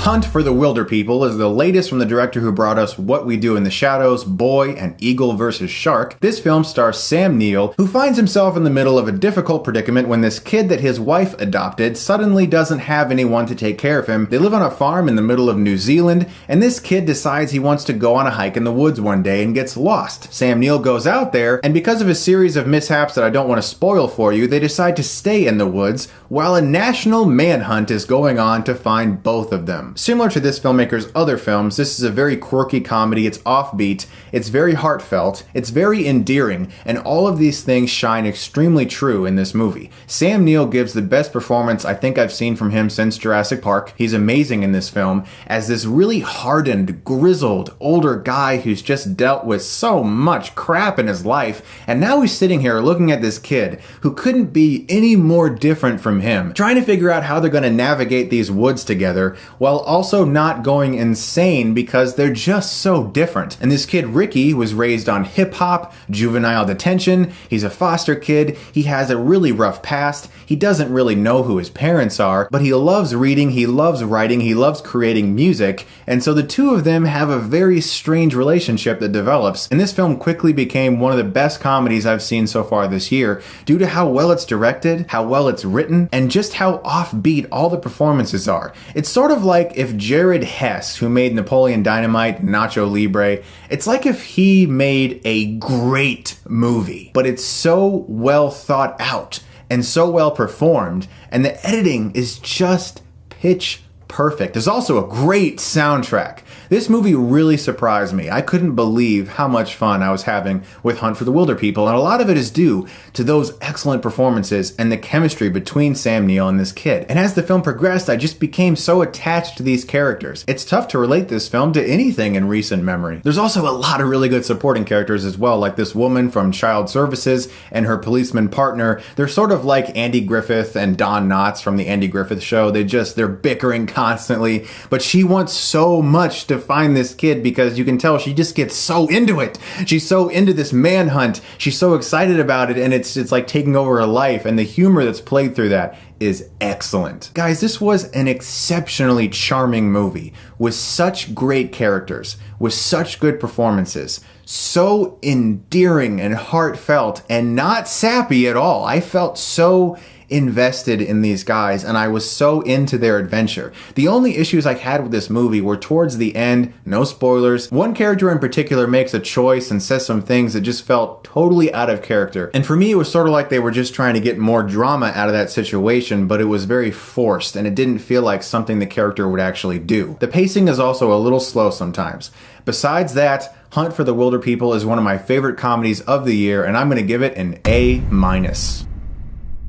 Hunt for the Wilderpeople is the latest from the director who brought us What We Do in the Shadows, Boy, and Eagle vs. Shark. This film stars Sam Neill, who finds himself in the middle of a difficult predicament when this kid that his wife adopted suddenly doesn't have anyone to take care of him. They live on a farm in the middle of New Zealand, and this kid decides he wants to go on a hike in the woods one day and gets lost. Sam Neill goes out there, and because of a series of mishaps that I don't want to spoil for you, they decide to stay in the woods while a national manhunt is going on to find both of them. Similar to this filmmaker's other films, this is a very quirky comedy. It's offbeat, it's very heartfelt, it's very endearing, and all of these things shine extremely true in this movie. Sam Neill gives the best performance I think I've seen from him since Jurassic Park. He's amazing in this film as this really hardened, grizzled, older guy who's just dealt with so much crap in his life, and now he's sitting here looking at this kid who couldn't be any more different from him, trying to figure out how they're going to navigate these woods together while also not going insane because they're just so different. And this kid Ricky was raised on hip-hop, juvenile detention, he's a foster kid, he has a really rough past, he doesn't really know who his parents are, but he loves reading, he loves writing, he loves creating music, and so the two of them have a very strange relationship that develops, and this film quickly became one of the best comedies I've seen so far this year due to how well it's directed, how well it's written, and just how offbeat all the performances are. It's sort of like if Jared Hess, who made Napoleon Dynamite, Nacho Libre, it's like if he made a great movie, but it's so well thought out and so well performed, and the editing is just pitch perfect. There's also a great soundtrack. This movie really surprised me. I couldn't believe how much fun I was having with Hunt for the Wilderpeople, and a lot of it is due to those excellent performances and the chemistry between Sam Neill and this kid. And as the film progressed, I just became so attached to these characters. It's tough to relate this film to anything in recent memory. There's also a lot of really good supporting characters as well, like this woman from Child Services and her policeman partner. They're sort of like Andy Griffith and Don Knotts from the Andy Griffith Show. They're bickering constantly, but she wants so much to find this kid because you can tell she just gets so into it. She's so into this manhunt. She's so excited about it, and it's like taking over her life, and the humor that's played through that is excellent. Guys, this was an exceptionally charming movie with such great characters, with such good performances, so endearing and heartfelt and not sappy at all. I felt so invested in these guys, and I was so into their adventure. The only issues I had with this movie were towards the end, no spoilers. One character in particular makes a choice and says some things that just felt totally out of character. And for me, it was sort of like they were just trying to get more drama out of that situation, but it was very forced, and it didn't feel like something the character would actually do. The pacing is also a little slow sometimes. Besides that, Hunt for the Wilderpeople is one of my favorite comedies of the year, and I'm going to give it an A-.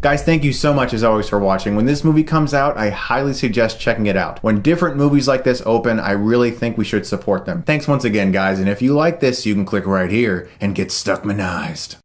Guys, thank you so much as always for watching. When this movie comes out, I highly suggest checking it out. When different movies like this open, I really think we should support them. Thanks once again, guys, and if you like this, you can click right here and get Stuckmanized.